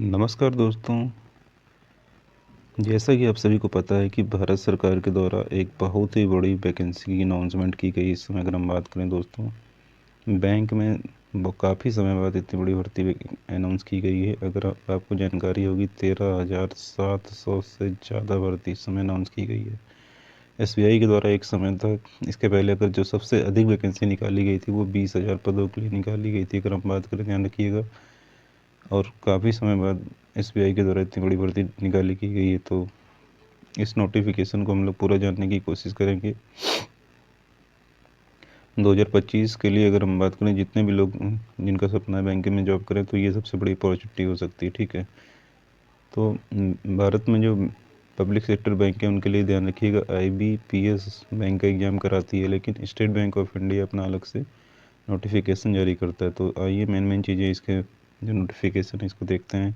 नमस्कार दोस्तों। जैसा कि आप सभी को पता है कि भारत सरकार के द्वारा एक बहुत ही बड़ी वैकेंसी की अनाउंसमेंट की गई। इस समय अगर हम बात करें दोस्तों, बैंक में काफ़ी समय बाद इतनी बड़ी भर्ती अनाउंस की गई है। अगर आपको जानकारी होगी, 13,700 से ज़्यादा भर्ती इस समय अनाउंस की गई है एसबीआई के द्वारा। एक समय तक इसके पहले अगर जो सबसे अधिक वैकेंसी निकाली गई थी वो 20,000 पदों के लिए निकाली गई थी, अगर हम बात करें, ध्यान रखिएगा। और काफ़ी समय बाद एसबीआई के द्वारा इतनी बड़ी भर्ती निकाली की गई है, तो इस नोटिफिकेशन को हम लोग पूरा जानने की कोशिश करेंगे। 2025 के लिए अगर हम बात करें, जितने भी लोग जिनका सपना है बैंक में जॉब करें, तो ये सबसे बड़ी अपॉर्चुनिटी हो सकती है, ठीक है। तो भारत में जो पब्लिक सेक्टर बैंक है उनके लिए ध्यान रखिएगा, आईबीपीएस बैंक का एग्ज़ाम कराती है, लेकिन स्टेट बैंक ऑफ इंडिया अपना अलग से नोटिफिकेशन जारी करता है। तो आइए मेन चीज़ें इसके जो नोटिफिकेशन है इसको देखते हैं।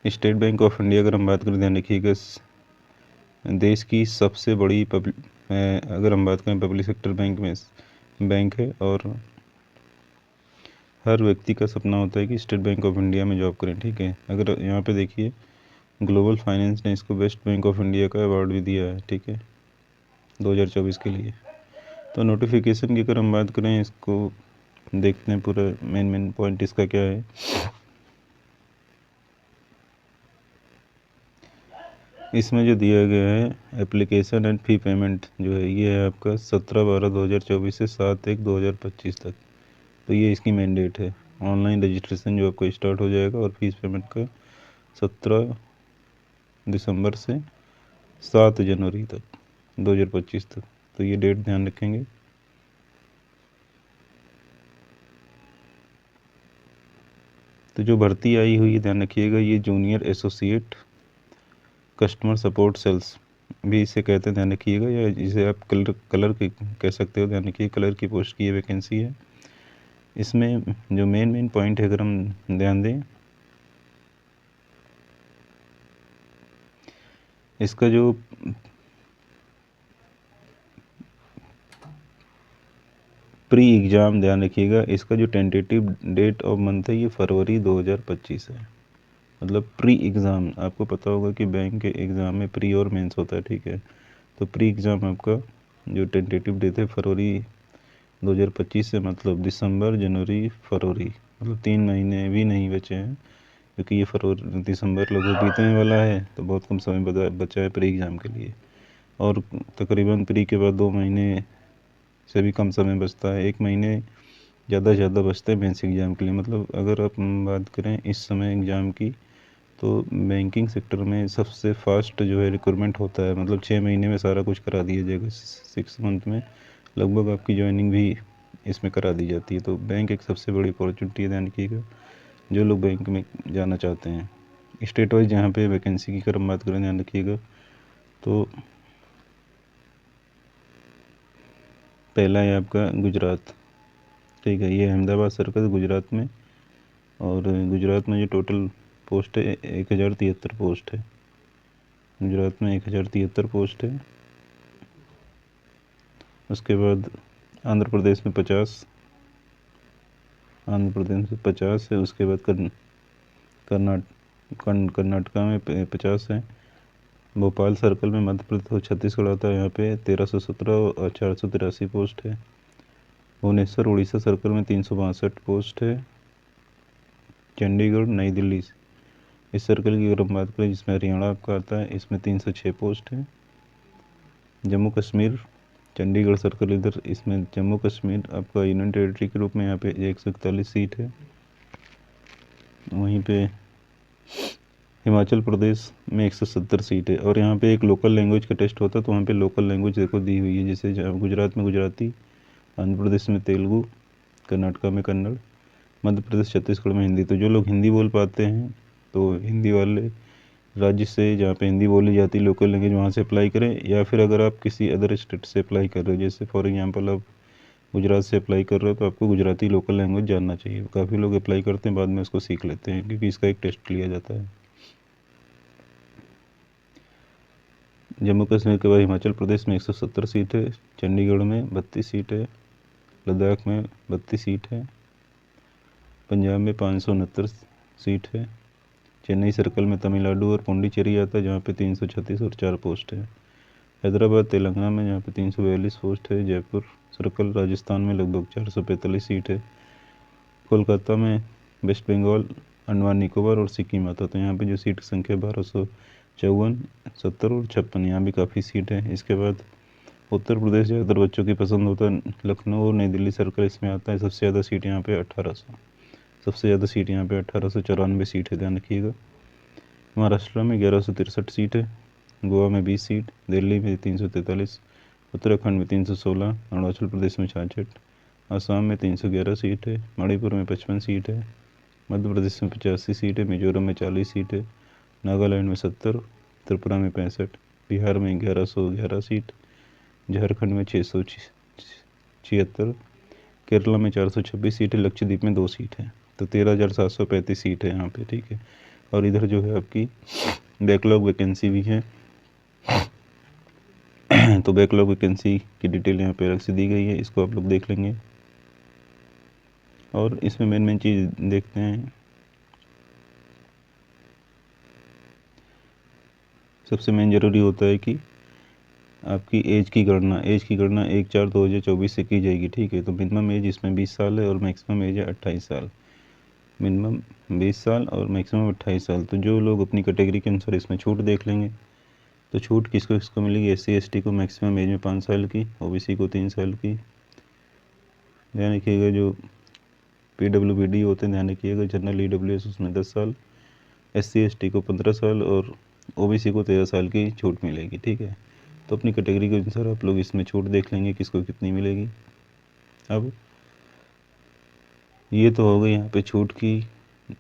स्टेट बैंक ऑफ इंडिया अगर हम बात करें, ध्यान रखिएगा, देश की सबसे बड़ी अगर हम बात करें पब्लिक सेक्टर बैंक है। और हर व्यक्ति का सपना होता है कि स्टेट बैंक ऑफ इंडिया में जॉब करें, ठीक है। अगर यहाँ पे देखिए, ग्लोबल फाइनेंस ने इसको बेस्ट बैंक ऑफ इंडिया का अवार्ड भी दिया है, ठीक है, 2024 के लिए। तो नोटिफिकेशन की अगर हम बात करें, इसको देखते हैं पूरा मेन पॉइंट इसका क्या है। इसमें जो दिया गया है एप्लीकेशन एंड फ़ी पेमेंट जो है, ये है आपका 17/12/2024 से 7/1/2025 तक। तो ये इसकी मेन डेट है। ऑनलाइन रजिस्ट्रेशन जो आपको स्टार्ट हो जाएगा और फीस पेमेंट का 17 दिसंबर से 7 जनवरी तक 2025 तक। तो ये डेट ध्यान रखेंगे। तो जो भर्ती आई हुई है, ध्यान रखिएगा, ये junior associate customer support sales भी इसे कहते हैं, ध्यान रखिएगा, या जिसे आप कलर की कह सकते हो, ध्यान रखिए, कलर की पोस्ट की ये वैकेंसी है। इसमें जो मेन पॉइंट है अगर हम ध्यान दें, इसका जो प्री एग्ज़ाम, ध्यान रखिएगा, इसका जो टेंटेटिव डेट ऑफ मंथ है ये फरवरी 2025 है। मतलब प्री एग्ज़ाम, आपको पता होगा कि बैंक के एग्ज़ाम में प्री और मेंस होता है, ठीक है। तो प्री एग्ज़ाम आपका जो टेंटेटिव डेट है फरवरी 2025 से, मतलब दिसंबर जनवरी फरवरी, मतलब 3 महीने भी नहीं बचे हैं, क्योंकि ये फरवरी दिसंबर लगभग बीतने वाला है। तो बहुत कम समय बचा है प्री एग्ज़ाम के लिए। और तकरीबन प्री के बाद 2 महीने से भी कम समय बचता है, 1 महीने ज़्यादा से ज़्यादा बचता है मेंस एग्ज़ाम के लिए। मतलब अगर आप बात करें इस समय एग्ज़ाम की, तो बैंकिंग सेक्टर में सबसे फास्ट जो है रिक्रूटमेंट होता है। मतलब 6 महीने में सारा कुछ करा दिया जाएगा, 6 मंथ में लगभग आपकी ज्वाइनिंग भी इसमें करा दी जाती है। तो बैंक एक सबसे बड़ी अपॉर्चुनिटी है, ध्यान रखिएगा, जो लोग बैंक में जाना चाहते हैं। स्टेट वाइज जहाँ पे वैकेंसी की अगर हम बात करें, ध्यान रखिएगा, तो पहला है आपका गुजरात, ठीक है। ये अहमदाबाद सर्कल गुजरात में, और गुजरात में जो टोटल पोस्ट है 1073 पोस्ट है। गुजरात में 1073 पोस्ट है। उसके बाद आंध्र प्रदेश में 50, आंध्र प्रदेश में 50 है। उसके बाद कर्नाटका में 50 है। भोपाल सर्कल में मध्य प्रदेश और छत्तीसगढ़ आता है, यहाँ पे 1317 और 483 पोस्ट है। भुवनेश्वर उड़ीसा सर्कल में 362 पोस्ट है। चंडीगढ़ नई दिल्ली इस सर्कल की अगर हम बात करें, जिसमें हरियाणा आपका आता है, इसमें 306 पोस्ट है। जम्मू कश्मीर चंडीगढ़ सर्कल इधर, इसमें जम्मू कश्मीर आपका यूनियन टेरिटरी के रूप में यहाँ पे 141 सीट है। वहीं पे हिमाचल प्रदेश में 170 सीट है। और यहाँ पे एक लोकल लैंग्वेज का टेस्ट होता है, तो वहाँ पे लोकल लैंग्वेज देखो दी हुई है, जैसे गुजरात में गुजराती, आंध्र प्रदेश में तेलुगु, कर्नाटका में कन्नड़, मध्य प्रदेश छत्तीसगढ़ में हिंदी। तो जो लोग हिंदी बोल पाते हैं, तो हिंदी वाले राज्य से जहाँ पे हिंदी बोली जाती है लोकल लैंग्वेज, वहाँ से अप्लाई करें। या फिर अगर आप किसी अदर स्टेट से अप्लाई कर रहे हो, जैसे फॉर एग्जांपल आप गुजरात से अप्लाई कर रहे हो, तो आपको गुजराती लोकल लैंग्वेज जानना चाहिए। काफ़ी लोग अप्लाई करते हैं, बाद में उसको सीख लेते हैं, क्योंकि इसका एक टेस्ट लिया जाता है। जम्मू कश्मीर के बाद हिमाचल प्रदेश में 170 सीट है, चंडीगढ़ में 32 सीट है, लद्दाख में 32 सीट है, पंजाब में 569 सीट है। चेन्नई सर्कल में तमिलनाडु और पुडुचेरी आता है, जहाँ पे 336 और 4 पोस्ट है। हैदराबाद तेलंगाना में, जहाँ पे 342 पोस्ट है। जयपुर सर्कल राजस्थान में लगभग 445 सीट है। कोलकाता में वेस्ट बंगाल, अंडमान निकोबार और सिक्किम आता है, तो यहाँ पे जो सीट की संख्या 1254, 70 और 56, यहाँ भी काफ़ी सीट है। इसके बाद उत्तर प्रदेश ज़्यादातर बच्चों की पसंद होता है। लखनऊ और नई दिल्ली सर्कल इसमें आता है। सबसे ज़्यादा सीट यहाँ पे 1800, सबसे ज़्यादा सीट यहाँ पे 1894 सीट है, ध्यान रखिएगा। महाराष्ट्र में 1163 सीट है। गोवा में 20 सीट, दिल्ली में 343, उत्तराखंड में 316, अरुणाचल प्रदेश में 66, असम में 311 सीट है, मणिपुर में 55 सीट है, मध्य प्रदेश में 85 सीट है, मिजोरम में 40 सीट है, नागालैंड में 70, त्रिपुरा में 65, बिहार में 1111 सीट, झारखंड में 676, केरला में 426 सीट है, लक्षद्वीप में 2 सीट है। तो 13,735 सीट है यहाँ पे, ठीक है। और इधर जो है आपकी बैकलॉग वैकेंसी भी है। तो बैकलॉग वैकेंसी की डिटेल यहाँ पे अलग से दी गई है, इसको आप लोग देख लेंगे। और इसमें मेन चीज़ देखते हैं। सबसे मेन ज़रूरी होता है कि आपकी एज की गणना 1/4/2024 से की जाएगी, ठीक है। तो मिनिमम एज इसमें 20 साल है और मैक्सिमम एज है 28 साल। मिनिमम 20 साल और मैक्सिमम 28 साल। तो जो लोग अपनी कैटेगरी के अनुसार इसमें छूट देख लेंगे, तो छूट किसको किसको मिलेगी। SC ST को मैक्सिमम एज में 5 साल की, OBC को 3 साल की। ध्यान रखिएगा जो PWBD होते हैं, ध्यान रखिएगा। जनरल EWS उसमें 10 साल, SC ST को 15 साल और OBC को 13 साल की छूट मिलेगी, ठीक है। तो अपनी कैटेगरी के अनुसार आप लोग इसमें छूट देख लेंगे किसको कितनी मिलेगी। अब ये तो हो गई यहाँ पे छूट की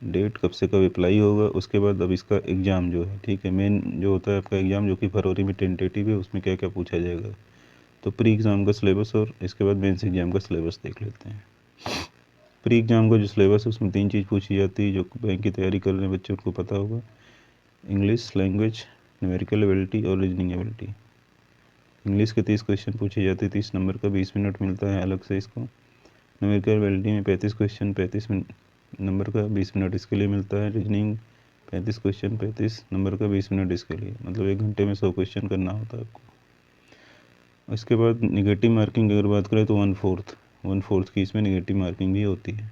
डेट, कब से कब अप्लाई होगा। उसके बाद अब इसका एग्ज़ाम जो है, ठीक है, मेन जो होता है आपका एग्ज़ाम, जो कि फरवरी में टेंटेटिव है, उसमें क्या क्या पूछा जाएगा। तो प्री एग्ज़ाम का सिलेबस और इसके बाद मेंस एग्ज़ाम का सिलेबस देख लेते हैं। प्री एग्ज़ाम का जो सिलेबस है उसमें 3 चीज़ पूछी जाती है, जो बैंक की तैयारी कर रहे हैं बच्चे उनको पता होगा। इंग्लिश लैंग्वेज, न्यूमेरिकल एबिलिटी और रीजनिंग एबिलिटी। इंग्लिश के 30 क्वेश्चन पूछे जाते हैं, 30 नंबर का, 20 मिनट मिलता है अलग से इसको। न्यूमेरिकल एबिलिटी में 35 क्वेश्चन, 35 नंबर का, 20 मिनट इसके लिए मिलता है। रीजनिंग 35 क्वेश्चन, 35 नंबर का, 20 मिनट इसके लिए, मतलब 1 घंटे में 100 क्वेश्चन करना होता है आपको। इसके बाद निगेटिव मार्किंग अगर बात करें तो 1/4 की इसमें निगेटिव मार्किंग भी होती है।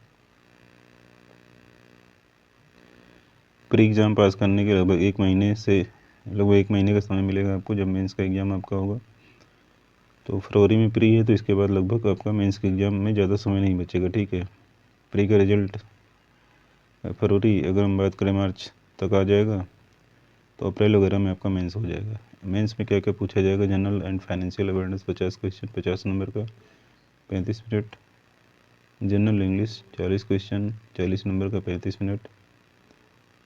प्री एग्ज़ाम पास करने के लगभग 1 महीने का समय मिलेगा आपको, जब मेंस का एग्ज़ाम आपका होगा। तो फरवरी में प्री है, तो इसके बाद लगभग आपका मेंस के एग्ज़ाम में ज़्यादा समय नहीं बचेगा, ठीक है। प्री का रिजल्ट फरवरी, अगर हम बात करें मार्च तक आ जाएगा, तो अप्रैल वगैरह में आपका मेंस हो जाएगा। मेंस में क्या क्या पूछा जाएगा। General and financial awareness 50 question, 50 number का, 35 minute. General English 40 question, 40 number का, 35 minute.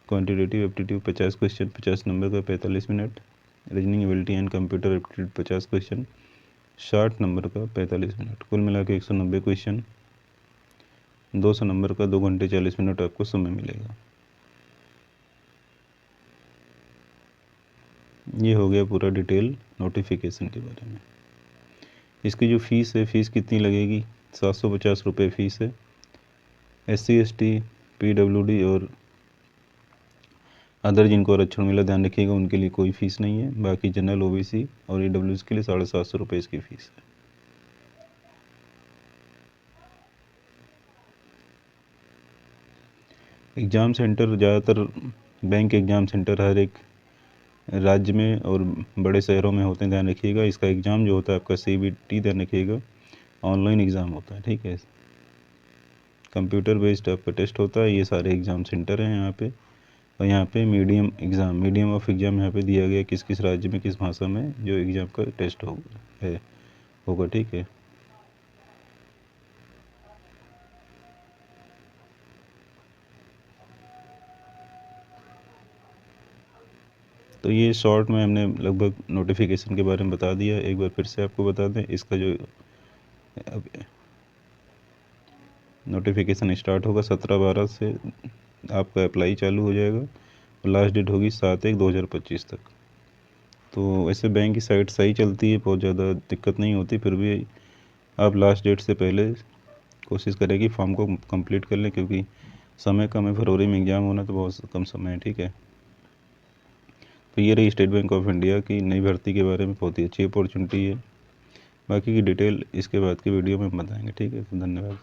Quantitative aptitude 50 question, 50 number का, 45 minute. Reasoning ability and computer aptitude 50 question, 60 number का, 45 मिनट। कुल मिला के 190 क्वेश्चन, 200 नंबर का, 2 घंटे 40 मिनट आपको समय मिलेगा। ये हो गया पूरा डिटेल नोटिफिकेशन के बारे में। इसकी जो फ़ीस है, फ़ीस कितनी लगेगी। 750 रुपये फ़ीस है। SC ST PWD और अदर जिनको आरक्षण मिला, ध्यान रखिएगा, उनके लिए कोई फ़ीस नहीं है। बाकी जनरल OBC और EWS के लिए 750 रुपये इसकी फ़ीस है। एग्ज़ाम सेंटर ज़्यादातर बैंक एग्ज़ाम सेंटर हर एक राज्य में और बड़े शहरों में होते हैं, ध्यान रखिएगा। इसका एग्ज़ाम जो होता है आपका CBT, ध्यान रखिएगा, ऑनलाइन एग्ज़ाम होता है, ठीक है। कंप्यूटर बेस्ड आपका टेस्ट होता है। ये सारे एग्ज़ाम सेंटर हैं यहाँ पे। और यहाँ पे मीडियम ऑफ एग्ज़ाम यहाँ पे दिया गया, किस किस राज्य में किस भाषा में जो एग्ज़ाम का टेस्ट होगा, ठीक है। तो ये शॉर्ट में हमने लगभग नोटिफिकेशन के बारे में बता दिया। एक बार फिर से आपको बता दें, इसका जो नोटिफिकेशन स्टार्ट होगा 17/12 से आपका अप्लाई चालू हो जाएगा और लास्ट डेट होगी 7/1/2025 तक। तो वैसे बैंक की साइट सही चलती है, बहुत ज़्यादा दिक्कत नहीं होती। फिर भी आप लास्ट डेट से पहले कोशिश करें कि फॉर्म को कंप्लीट कर लें, क्योंकि समय कम है, फरवरी में एग्ज़ाम होना तो बहुत कम समय है, ठीक है। तो ये रही स्टेट बैंक ऑफ इंडिया की नई भर्ती के बारे में, बहुत ही अच्छी अपॉर्चुनिटी है। बाकी की डिटेल इसके बाद की वीडियो में बताएंगे, ठीक है। तो धन्यवाद।